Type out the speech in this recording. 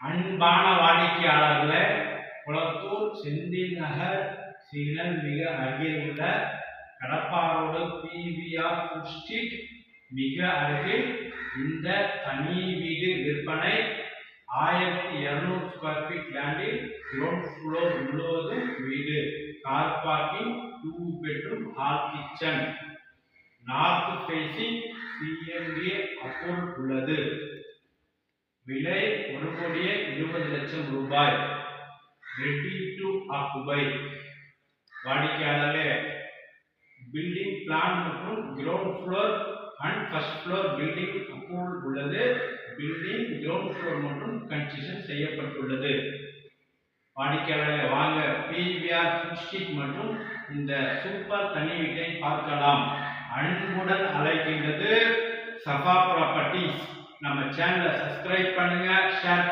அன்பான வாடிக்கையாளர்களே, குளத்தூர் செந்தில் நகர் சிக்னல் மிக அருகில் உள்ள கடப்பாரோடு பிவிஆர் ஃபுட் ஸ்ட்ரீட் மிக அருகில் இந்த தனி வீடு விற்பனை. 1200 ஸ்கொயர் ஃபீட் லேண்டில் கிரவுண்ட் ஃப்ளோர் முழுவதும் வீடு, car parking, 2 bedroom hall kitchen, north facing, CMA approved உள்ளது. விலை 1,20,00,000 ரூபாய். Ready to occupy. வாடிக்கையாளர்களே, பில்டிங் பிளான் மற்றும் ground floor and first floor building approved உள்ளது. பில்டிங் கிரவுண்ட் ஃப்ளோர் மற்றும் கன்ஸ்ட்ரக்ஷன் செய்யப்பட்டுள்ளது. வாடிக்கையாளர்களே, வாங்க பிவிஆர் ஃபுட் ஸ்ட்ரீட் மற்றும் இந்த சூப்பர் தனி வீட்டை பார்க்கலாம். அன்புடன் அழைக்கின்றது சஃபா ப்ராப்பர்ட்டிஸ். நம்ம சேனலை சப்ஸ்கிரைப் பண்ணுங்க, ஷேர்